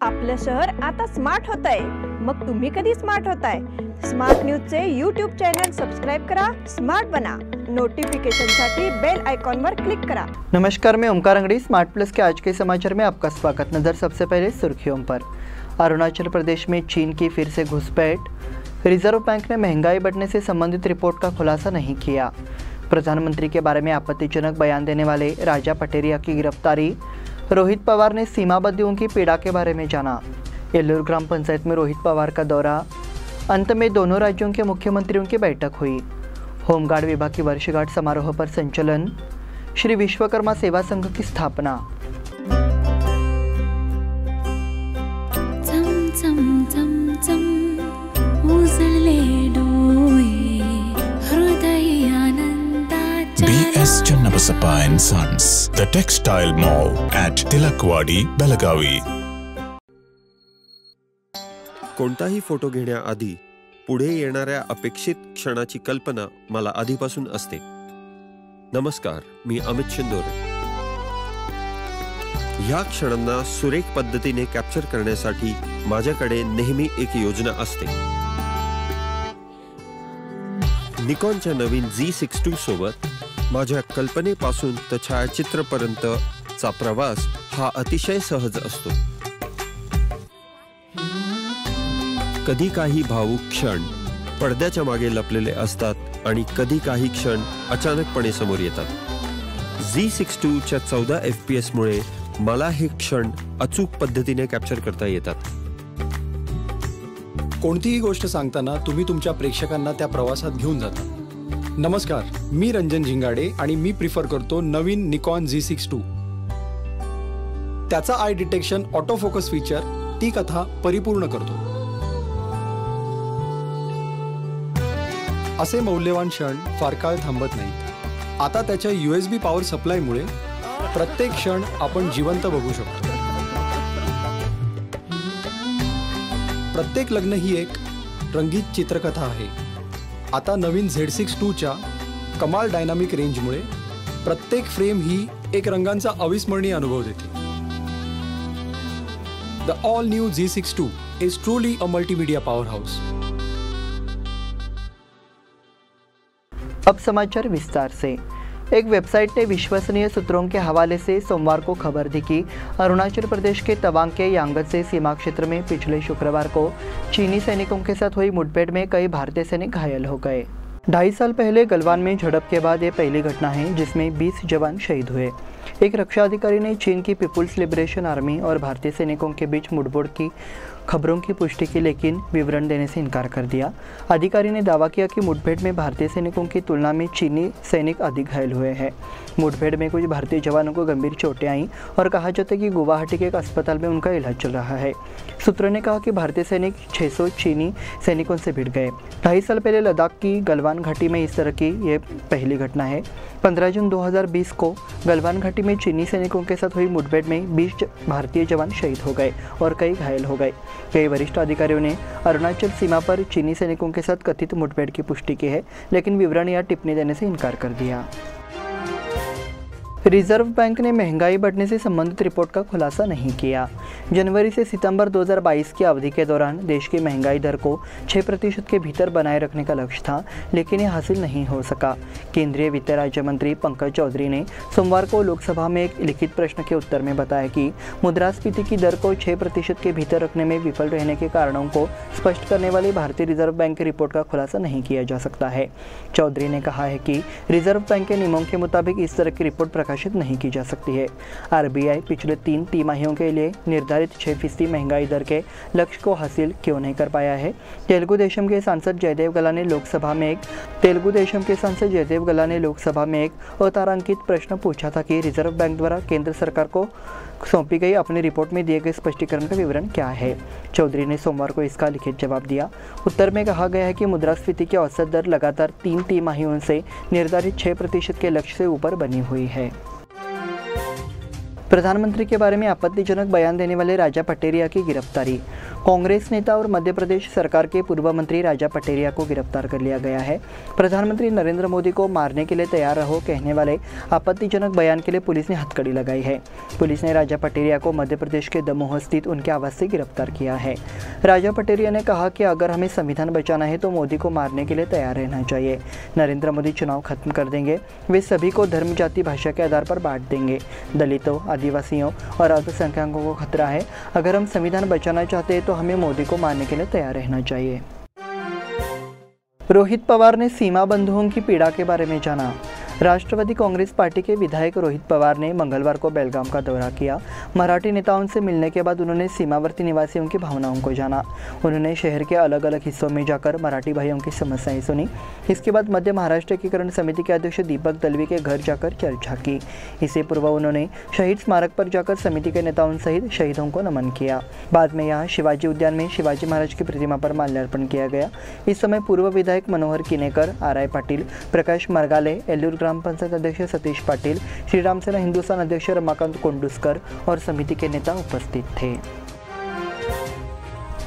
आपलं शहर आता स्मार्ट होत आहे। मग तुम्ही कधी स्मार्ट होताय? स्मार्ट न्यूजचे यूट्यूब चॅनल सबस्क्राइब करा, स्मार्ट बना। नोटिफिकेशनसाठी बेल आइकॉन पर क्लिक करा। नमस्कार, मैं ओमकार अंगड़ी। स्मार्ट प्लस के आज के समाचार में आपका स्वागत। नजर सबसे पहले सुर्खियों पर। अरुणाचल प्रदेश में चीन की फिर से घुसपैठ। रिजर्व बैंक ने महंगाई बढ़ने से संबंधित रिपोर्ट का खुलासा नहीं किया। प्रधानमंत्री के बारे में आपत्तिजनक बयान देने वाले राजा पटेरिया की गिरफ्तारी। रोहित पवार ने सीमाबद्धियों की पीड़ा के बारे में जाना। येल्लूर ग्राम पंचायत में रोहित पवार का दौरा। अंत में दोनों राज्यों के मुख्यमंत्रियों की बैठक हुई। होमगार्ड विभाग की वर्षगांठ समारोह पर संचलन। श्री विश्वकर्मा सेवा संघ की स्थापना। BS Channabasappa and Sons, the Textile Mall at Tilakwadi, Belagavi. कोणताही फोटो घेण्याआधी पुढे येणाऱ्या अपेक्षित क्षणाची कल्पना मला आधीपासून असते। नमस्कार, मी अमित शिंदोरे। या क्षणांना सुरेख पद्धतीने कॅप्चर करण्यासाठी माझ्याकडे नेहमी एक योजना असते। निकॉनच्या नवीन Z62 सोबत माझ्या कल्पनेपासून ते छायाचित्रपर्यंतचा प्रवास हा अतिशय सहज असतो। कधी काही भावुक क्षण पडद्याच्या मागे लपलेले असतात आणि कधी काही क्षण अचानकपणे समोर येतात। Z62 च्या 14 FPS मुळे मला हे क्षण अचूक पद्धतीने कॅप्चर करता येतात। कोणतीही गोष्ट सांगताना तुम्ही तुमच्या प्रेक्षकांना त्या प्रवासात घेऊन जाता। नमस्कार, मी रंजन झिंगाडे आणि मी प्रिफर करतो नवीन निकॉन Z62। त्याचा आय डिटेक्शन ऑटो फोकस फीचर ती कथा परिपूर्ण करतो। असे मौल्यवान क्षण फार काळ थांबत नाहीत। आता त्याच्या USB पॉवर सप्लायमुळे प्रत्येक क्षण आपण जिवंत बघू शकतो। प्रत्येक लग्न ही एक रंगीत चित्रकथा आहे। आता नवीन Z62 च्या कमाल डायनामिक रेंजमुळे प्रत्येक फ्रेम ही एक रंगांचा अविस्मरणीय अनुभव देते। The all new Z62 is truly a multimedia power house. अब समाचार विस्तार से। एक वेबसाइट ने विश्वसनीय सूत्रों के हवाले से सोमवार को खबर दी कि अरुणाचल प्रदेश के तवांग के यांगत्से सीमा क्षेत्र में पिछले शुक्रवार को चीनी सैनिकों के साथ हुई मुठभेड़ में कई भारतीय सैनिक घायल हो गए। 2.5 साल पहले गलवान में झड़प के बाद ये पहली घटना है जिसमें 20 जवान शहीद हुए। एक रक्षा अधिकारी ने चीन की पीपुल्स लिबरेशन आर्मी और भारतीय सैनिकों के बीच मुठभेड़ की खबरों की पुष्टि की, लेकिन विवरण देने से इनकार कर दिया। अधिकारी ने दावा किया कि मुठभेड़ में भारतीय सैनिकों की तुलना में चीनी सैनिक अधिक घायल हुए हैं। मुठभेड़ में कुछ भारतीय जवानों को गंभीर चोटें आईं और कहा जाता है कि गुवाहाटी के एक अस्पताल में उनका इलाज चल रहा है। सूत्रों ने कहा कि भारतीय सैनिक 600 चीनी सैनिकों से भिड़ गए। 2.5 साल पहले लद्दाख की गलवान घाटी में इस तरह की ये पहली घटना है। 15 जून 2020 को गलवान घाटी में चीनी सैनिकों के साथ हुई मुठभेड़ में 20 भारतीय जवान शहीद हो गए और कई घायल हो गए। कई वरिष्ठ अधिकारियों ने अरुणाचल सीमा पर चीनी सैनिकों के साथ कथित मुठभेड़ की पुष्टि की है, लेकिन विवरण या टिप्पणी देने से इनकार कर दिया। रिजर्व बैंक ने महंगाई बढ़ने से संबंधित रिपोर्ट का खुलासा नहीं किया। जनवरी से सितंबर 2022 की अवधि के दौरान देश की महंगाई दर को 6% के भीतर बनाए रखने का लक्ष्य था, लेकिन ये हासिल नहीं हो सका। केंद्रीय वित्त राज्य मंत्री पंकज चौधरी ने सोमवार को लोकसभा में एक लिखित प्रश्न के उत्तर में बताया कि मुद्रास्फीति की दर को 6% के भीतर रखने में विफल रहने के कारणों को स्पष्ट करने वाली भारतीय रिजर्व बैंक की रिपोर्ट का खुलासा नहीं किया जा सकता है। चौधरी ने कहा है कि रिजर्व बैंक के नियमों के मुताबिक इस तरह की रिपोर्ट प्रकाशित नहीं की जा सकती है। RBI पिछले 3 तिमाहियों के लिए निर्धारित 6% महंगाई दर के लक्ष्य को हासिल क्यों नहीं कर पाया है। तेलुगु देशम के सांसद जयदेव गला ने लोकसभा में एक अतारांकित प्रश्न पूछा था कि रिजर्व बैंक द्वारा केंद्र सरकार को सौंपी गई अपनी रिपोर्ट में दिए गए स्पष्टीकरण का विवरण क्या है। चौधरी ने सोमवार को इसका लिखित जवाब दिया। उत्तर में कहा गया है कि मुद्रास्फीति की औसत दर लगातार 3 तिमाहियों से निर्धारित 6% के लक्ष्य से ऊपर बनी हुई है। प्रधानमंत्री के बारे में आपत्तिजनक बयान देने वाले राजा पटेरिया की गिरफ्तारी। कांग्रेस नेता और मध्य प्रदेश सरकार के पूर्व मंत्री राजा पटेरिया को गिरफ्तार कर लिया गया है। प्रधानमंत्री नरेंद्र मोदी को मारने के लिए तैयार रहो कहने वाले आपत्तिजनक बयान के लिए पुलिस ने हथकड़ी लगाई है। पुलिस ने राजा पटेरिया को मध्य प्रदेश के दमोह स्थित उनके आवास से गिरफ्तार किया है। राजा पटेरिया ने कहा कि अगर हमें संविधान बचाना है तो मोदी को मारने के लिए तैयार रहना चाहिए। नरेंद्र मोदी चुनाव खत्म कर देंगे, वे सभी को धर्म, जाति, भाषा के आधार पर बांट देंगे। दलितों, आदिवासियों और अल्पसंख्यकों को खतरा है। अगर हम संविधान बचाना चाहते हैं तो हमें मोदी को मारने के लिए तैयार रहना चाहिए। रोहित पवार ने सीमा बंधुओं की पीड़ा के बारे में जाना। राष्ट्रवादी कांग्रेस पार्टी के विधायक रोहित पवार ने मंगलवार को बेलगाम का दौरा किया। मराठी नेताओं से मिलने के बाद उन्होंने सीमावर्ती निवासियों की भावनाओं को जाना। उन्होंने शहर के अलग अलग हिस्सों में जाकर मराठी भाइयों की समस्याएं सुनी। इसके बाद मध्य महाराष्ट्र एकीकरण समिति के अध्यक्ष दीपक दलवी के घर जाकर चर्चा की। इससे पूर्व उन्होंने शहीद स्मारक पर जाकर समिति के नेताओं सहित शहीदों को नमन किया। बाद में यहाँ शिवाजी उद्यान में शिवाजी महाराज की प्रतिमा पर माल्यार्पण किया गया। इस समय पूर्व विधायक मनोहर किनेकर, आर.आय. पाटील, प्रकाश मरगाले, एल्लूर ग्राम पंचायत अध्यक्ष सतीश पाटिल, श्रीराम सेना हिंदुस्तान अध्यक्ष रमाकांत कोंडुस्कर और समिति के नेता उपस्थित थे।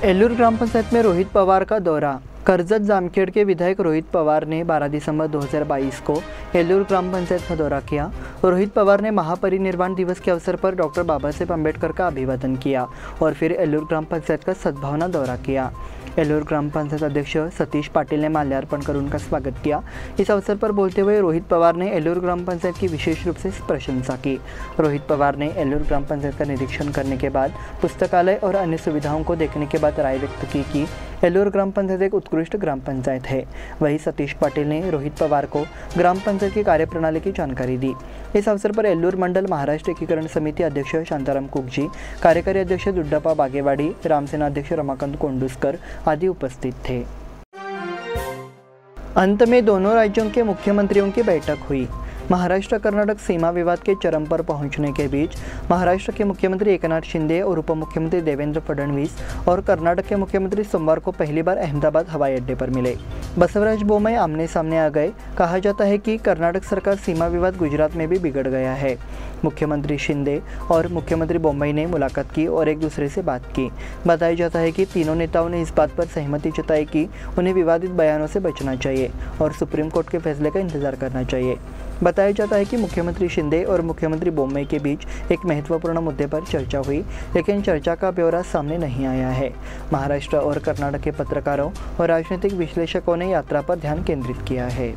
एल्लूर ग्राम पंचायत में रोहित पवार का दौरा। कर्जत जामखेड़ के विधायक रोहित पवार ने 12 दिसंबर 2022 को एल्लूर ग्राम पंचायत का दौरा किया। रोहित पवार ने महापरिनिर्वाण दिवस के अवसर पर डॉक्टर बाबा साहेब अम्बेडकर का अभिवादन किया और फिर एल्लूर ग्राम पंचायत का सद्भावना दौरा किया। एल्लूर ग्राम पंचायत अध्यक्ष सतीश पाटिल ने माल्यार्पण कर उनका स्वागत किया। इस अवसर पर बोलते हुए रोहित पवार ने एल्लूर ग्राम पंचायत की विशेष रूप से प्रशंसा की। रोहित पवार ने एल्लूर ग्राम पंचायत का निरीक्षण करने के बाद पुस्तकालय और अन्य सुविधाओं को देखने के बाद राय व्यक्त की कि एल्लूर ग्राम पंचायत एक उत्कृष्ट ग्राम पंचायत है। वहीं सतीश पाटिल ने रोहित पवार को ग्राम पंचायत की कार्यप्रणाली की जानकारी दी। इस अवसर पर एल्लूर मंडल महाराष्ट्र एकीकरण समिति अध्यक्ष शांताराम कुकजी, कार्यकारी अध्यक्ष दुड्डप्पा बागेवाडी, रामसेना अध्यक्ष रमाकांत कोंडुस्कर आदि उपस्थित थे। अंत में दोनों राज्यों के मुख्यमंत्रियों की बैठक हुई। महाराष्ट्र कर्नाटक सीमा विवाद के चरम पर पहुंचने के बीच महाराष्ट्र के मुख्यमंत्री एकनाथ शिंदे और उप मुख्यमंत्री देवेंद्र फडणवीस और कर्नाटक के मुख्यमंत्री सोमवार को पहली बार अहमदाबाद हवाई अड्डे पर मिले। बसवराज बोम्मई आमने सामने आ गए। कहा जाता है कि कर्नाटक सरकार सीमा विवाद गुजरात में भी बिगड़ गया है। मुख्यमंत्री शिंदे और मुख्यमंत्री बोम्मई ने मुलाकात की और एक दूसरे से बात की। बताया जाता है कि तीनों नेताओं ने इस बात पर सहमति जताई कि उन्हें विवादित बयानों से बचना चाहिए और सुप्रीम कोर्ट के फैसले का इंतजार करना चाहिए। बताया जाता है कि मुख्यमंत्री शिंदे और मुख्यमंत्री बोम्मई के बीच एक महत्वपूर्ण मुद्दे पर चर्चा हुई, लेकिन चर्चा का ब्यौरा सामने नहीं आया है। महाराष्ट्र और कर्नाटक के पत्रकारों और राजनीतिक विश्लेषकों ने यात्रा पर ध्यान केंद्रित किया है।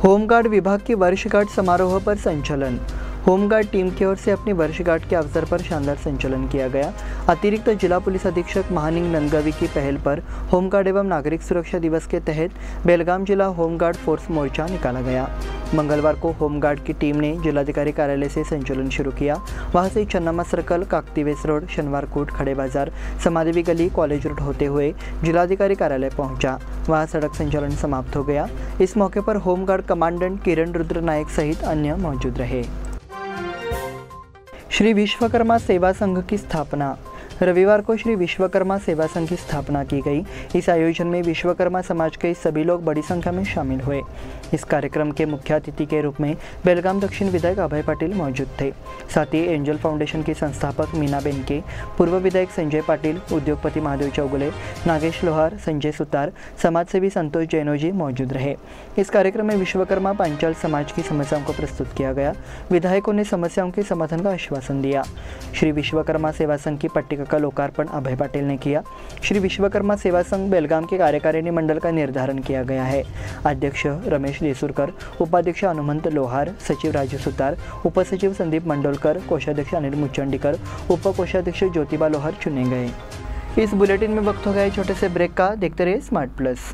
होमगार्ड विभाग की वर्षगांठ समारोह पर संचलन। होमगार्ड टीम की ओर से अपनी वर्षगांठ के अवसर पर शानदार संचलन किया गया। अतिरिक्त जिला पुलिस अधीक्षक महानिंग नंदगवी की पहल पर होमगार्ड एवं नागरिक सुरक्षा दिवस के तहत बेलगाम जिला होमगार्ड फोर्स मोर्चा निकाला गया। मंगलवार को होमगार्ड की टीम ने जिलाधिकारी कार्यालय से संचलन शुरू किया। वहां से चन्नामा सर्कल, काकतीवेस रोड, शनिवार कोट, खड़े बाजार, समादेवी गली, कॉलेज रोड होते हुए जिलाधिकारी कार्यालय पहुंचा। वहां सड़क संचलन समाप्त हो गया। इस मौके पर होमगार्ड कमांडेंट किरण रुद्र नायक सहित अन्य मौजूद रहे। श्री विश्वकर्मा सेवा संघ की स्थापना। रविवार को श्री विश्वकर्मा सेवा संघ की स्थापना की गई। इस आयोजन में विश्वकर्मा समाज के सभी लोग बड़ी संख्या में शामिल हुए। इस कार्यक्रम के मुख्य अतिथि के रूप में बेलगाम दक्षिण विधायक अभय पाटिल मौजूद थे। साथ ही एंजल फाउंडेशन की संस्थापक मीना बेनके, पूर्व विधायक संजय पाटिल, उद्योगपति महादेव चौगुले, नागेश लोहार, संजय सुतार, समाजसेवी संतोष जैनोजी मौजूद रहे। इस कार्यक्रम में विश्वकर्मा पांचाल समाज की समस्याओं को प्रस्तुत किया गया। विधायकों ने समस्याओं के समाधान का आश्वासन दिया। श्री विश्वकर्मा सेवा संघ की पट्टिका का लोकार्पण अभय पाटिल ने किया। श्री विश्वकर्मा सेवा संघ बेलगाम के कार्यकारिणी मंडल का निर्धारण किया गया है। अध्यक्ष रमेश देसुरकर, उपाध्यक्ष हनुमंत लोहार, सचिव राजू सुतार, उपसचिव संदीप मंडोलकर, कोषाध्यक्ष अनिल मुचंडीकर, उपकोषाध्यक्ष ज्योतिबा लोहार चुने गए। इस बुलेटिन में वक्त हो गया छोटे से ब्रेक का। देखते रहिए स्मार्ट प्लस।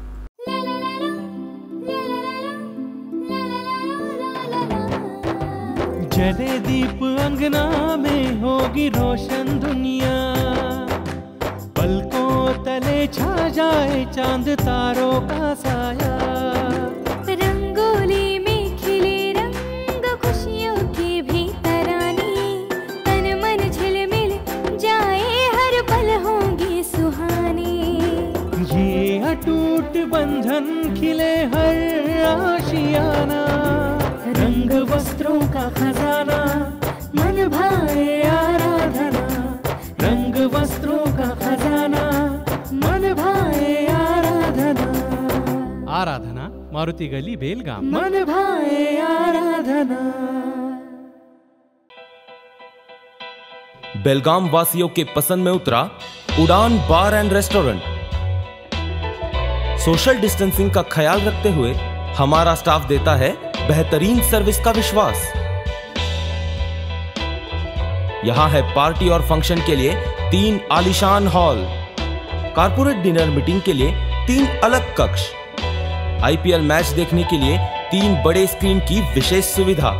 जले दीप अंगना में होगी रोशन दुनिया, पलकों तले छा जाए चांद तारों का साया। रंगोली में खिले रंग खुशियों की भी तरानी, तन मन झिलमिल जाए हर पल होंगी सुहानी। ये अटूट बंधन खिले हर आशियाना, रंग वस्त्रों का खजाना आराधना, मारुति गली, बेलगाम। मन भाए आराधना। बेलगाम वासियों के पसंद में उतरा उड़ान बार एंड रेस्टोरेंट। सोशल डिस्टेंसिंग का ख्याल रखते हुए हमारा स्टाफ देता है बेहतरीन सर्विस का विश्वास। यहां है पार्टी और फंक्शन के लिए 3 आलीशान हॉल, कारपोरेट डिनर मीटिंग के लिए 3 अलग कक्ष, IPL मैच देखने के लिए 3 बड़े स्क्रीन की विशेष सुविधा।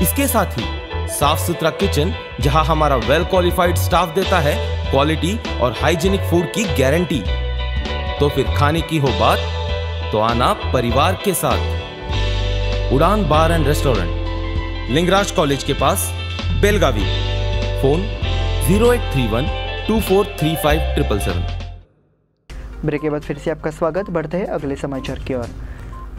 इसके साथ ही साफ सुथरा किचन, जहां हमारा वेल क्वालिफाइड स्टाफ देता है क्वालिटी और हाइजीनिक फूड की गारंटी। तो फिर खाने की हो बात तो आना परिवार के साथ। उड़ान बार एंड रेस्टोरेंट, लिंगराज कॉलेज के पास, बेलगावी। फोन 0831 2435 ब्रेक के बाद फिर से आपका स्वागत। बढ़ते हैं अगले समाचार की ओर।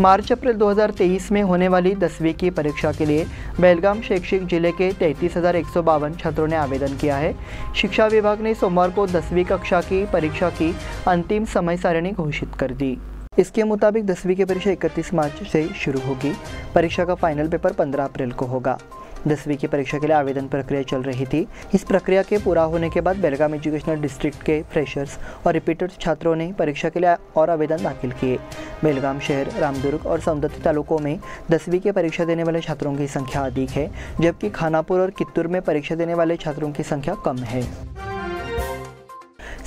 मार्च-अप्रैल 2023 में होने वाली 10वीं की परीक्षा के लिए बेलगाम शैक्षिक जिले के 33,152 छात्रों ने आवेदन किया है। शिक्षा विभाग ने सोमवार को 10वीं कक्षा की परीक्षा की अंतिम समय सारिणी घोषित कर दी। इसके मुताबिक 10वीं की परीक्षा 31 मार्च से शुरू होगी। परीक्षा का फाइनल पेपर 15 अप्रैल को होगा। 10वीं की परीक्षा के लिए आवेदन प्रक्रिया चल रही थी। इस प्रक्रिया के पूरा होने के बाद बेलगाम एजुकेशनल डिस्ट्रिक्ट के फ्रेशर्स और रिपीटर्स छात्रों ने परीक्षा के लिए और आवेदन दाखिल किए। बेलगाम शहर, रामदुर्ग और सौंदत्ती तालुकों में 10वीं की परीक्षा देने वाले छात्रों की संख्या अधिक है, जबकि खानापुर और कित्तूर में परीक्षा देने वाले छात्रों की संख्या कम है।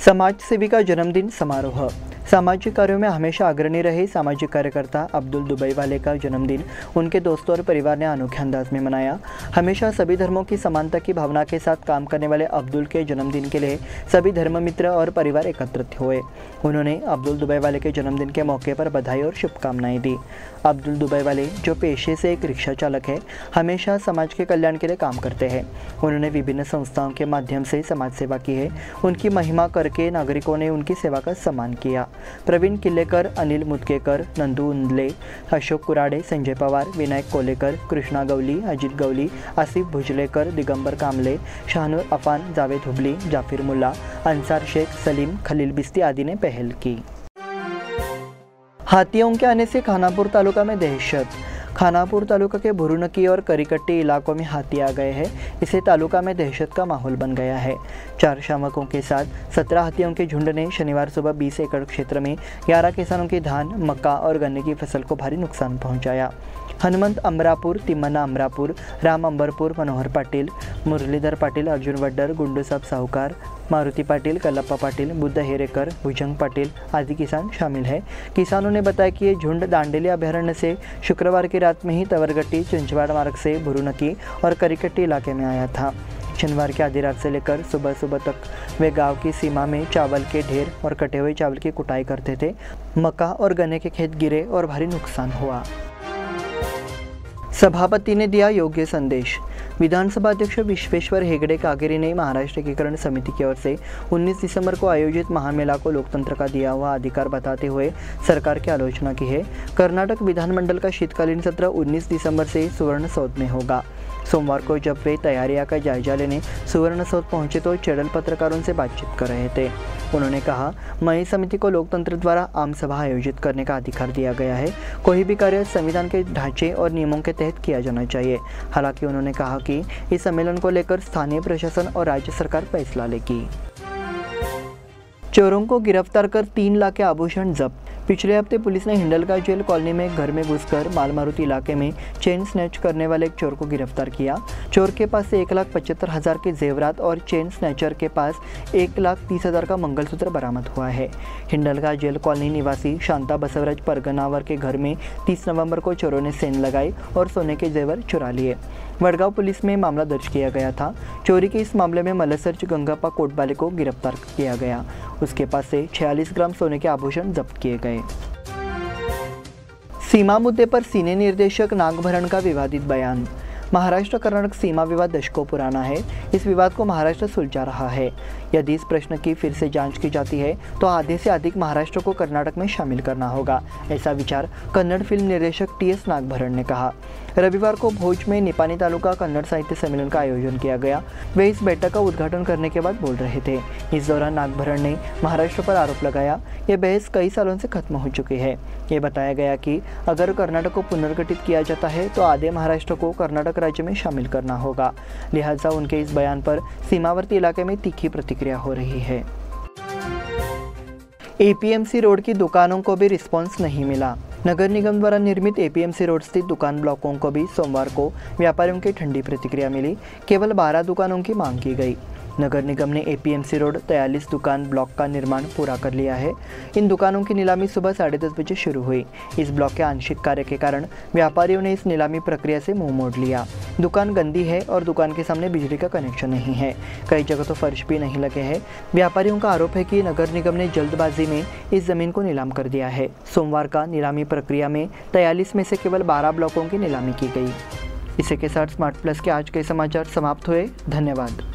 समाज सेवी का जन्मदिन समारोह। सामाजिक कार्यों में हमेशा अग्रणी रहे सामाजिक कार्यकर्ता अब्दुल दुबईवाले का जन्मदिन उनके दोस्तों और परिवार ने अनोखे अंदाज में मनाया। हमेशा सभी धर्मों की समानता की भावना के साथ काम करने वाले अब्दुल के जन्मदिन के लिए सभी धर्म मित्र और परिवार एकत्रित हुए। उन्होंने अब्दुल दुबईवाले के जन्मदिन के मौके पर बधाई और शुभकामनाएं दी। अब्दुल दुबईवाले, जो पेशे से एक रिक्शा चालक है, हमेशा समाज के कल्याण के लिए काम करते हैं। उन्होंने विभिन्न संस्थाओं के माध्यम से समाज सेवा की है। उनकी महिमा करके नागरिकों ने उनकी सेवा का सम्मान किया। प्रवीण किल्लेकर, अनिल मुदकेकर, नंदू उंदले, अशोक कुराडे, संजय पवार, विनायक कोलेकर, कृष्णा गवली, अजित गवली, आसिफ भुजलेकर, दिगंबर कामले, शाहनूर अफान, जावेद हुबली, जाफिर मुल्ला, अंसार शेख, सलीम, खलील बिस्ती आदि ने पहल की। हाथियों के आने से खानापुर तालुका में दहशत। खानापुर तालुका के भुरुनकी और करीकट्टी इलाकों में हाथी आ गए हैं। इससे तालुका में दहशत का माहौल बन गया है। 4 शावकों के साथ 17 हाथियों के झुंड ने शनिवार सुबह 20 एकड़ क्षेत्र में 11 किसानों की धान, मक्का और गन्ने की फसल को भारी नुकसान पहुंचाया। हनुमंत अमरापुर, तिम्मना अमरापुर, राम अंबरपुर, मनोहर पाटिल, मुरलीधर पाटिल, अर्जुन वड्डर, गुंडू साहब साहूकार, मारुति पाटिल, कल्लप्पा पाटिल, बुद्ध हेरेकर, भुजंग पाटिल आदि किसान शामिल हैं। किसानों ने बताया कि ये झुंड दांडेली अभयारण्य से शुक्रवार की रात में ही तवरगट्टी चिंचवाड़ मार्ग से भुरुनकी और करीकट्टी इलाके में आया था। शनिवार की आधी रात से लेकर सुबह सुबह तक वे गांव की सीमा में चावल के ढेर और कटे हुए चावल की कुटाई करते थे। मक्का और गन्ने के खेत गिरे और भारी नुकसान हुआ। सभापति ने दिया योग्य संदेश। विधानसभा अध्यक्ष विश्वेश्वर हेगड़े कागेरी ने महाराष्ट्र एकीकरण समिति की ओर से 19 दिसंबर को आयोजित महामेला को लोकतंत्र का दिया हुआ अधिकार बताते हुए सरकार की आलोचना की है। कर्नाटक विधानमंडल का शीतकालीन सत्र 19 दिसंबर से सुवर्ण सौध में होगा। सोमवार को जब वे तैयारियां का जायजा लेने सुवर्ण सौध पहुंचे तो चैडल पत्रकारों से बातचीत कर रहे थे। उन्होंने कहा, मई समिति को लोकतंत्र द्वारा आम सभा आयोजित करने का अधिकार दिया गया है। कोई भी कार्य संविधान के ढांचे और नियमों के तहत किया जाना चाहिए। हालांकि उन्होंने कहा कि इस सम्मेलन को लेकर स्थानीय प्रशासन और राज्य सरकार फैसला लेगी। चोरों को गिरफ्तार कर 3 लाख के आभूषण जब्त। पिछले हफ्ते पुलिस ने हिंडलगा जेल कॉलोनी में घर में घुसकर मालमारुति इलाके में चेन स्नैच करने वाले एक चोर को गिरफ्तार किया। चोर के पास से 1,75,000 के जेवरात और चेन स्नैचर के पास 1,30,000 का मंगलसूत्र बरामद हुआ है। हिंडलगा जेल कॉलोनी निवासी शांता बसवराज परगनावर के घर में 30 नवंबर को चोरों ने सेन लगाई और सोने के जेवर चुरा लिए। वडगांव पुलिस में मामला दर्ज किया गया था। चोरी के इस मामले में मलसर्च गंगापा कोटबाले को गिरफ्तार किया गया। उसके पास से 46 ग्राम सोने के आभूषण जब्त किए गए। सीमा मुद्दे पर सिने निर्देशक नागभरण का विवादित बयान। महाराष्ट्र कर्नाटक सीमा विवाद दशकों पुराना है। इस विवाद को महाराष्ट्र सुलझा रहा है। यदि इस प्रश्न की फिर से जांच की जाती है तो आधे से अधिक महाराष्ट्र को कर्नाटक में शामिल करना होगा, ऐसा विचार कन्नड़ फिल्म निर्देशक TS नागभरण ने कहा। रविवार को भोज में निपानी तालुका कन्नड़ साहित्य सम्मेलन का आयोजन किया गया। वे इस बैठक का उद्घाटन करने के बाद बोल रहे थे। इस दौरान नागभरण ने महाराष्ट्र पर आरोप लगाया। ये बहस कई सालों से खत्म हो चुकी है। ये बताया गया कि अगर कर्नाटक को पुनर्गठित किया जाता है तो आधे महाराष्ट्र को कर्नाटक राज्य में शामिल करना होगा। लिहाजा उनके इस बयान पर सीमावर्ती इलाके में तीखी प्रतिक्रिया हो रही है। एपीएमसी रोड की दुकानों को भी रिस्पांस नहीं मिला। नगर निगम द्वारा निर्मित एपीएमसी रोड स्थित दुकान ब्लॉकों को भी सोमवार को व्यापारियों की ठंडी प्रतिक्रिया मिली। केवल 12 दुकानों की मांग की गई। नगर निगम ने एपीएमसी रोड 43 दुकान ब्लॉक का निर्माण पूरा कर लिया है। इन दुकानों की नीलामी सुबह 10:30 बजे शुरू हुई। इस ब्लॉक के आंशिक कार्य के कारण व्यापारियों ने इस नीलामी प्रक्रिया से मुंह मोड़ लिया। दुकान गंदी है और दुकान के सामने बिजली का कनेक्शन नहीं है। कई जगह तो फर्श भी नहीं लगे हैं। व्यापारियों का आरोप है कि नगर निगम ने जल्दबाजी में इस जमीन को नीलाम कर दिया है। सोमवार का नीलामी प्रक्रिया में 43 में से केवल 12 ब्लॉकों की नीलामी की गई। इसी के साथ स्मार्ट प्लस के आज के समाचार समाप्त हुए। धन्यवाद।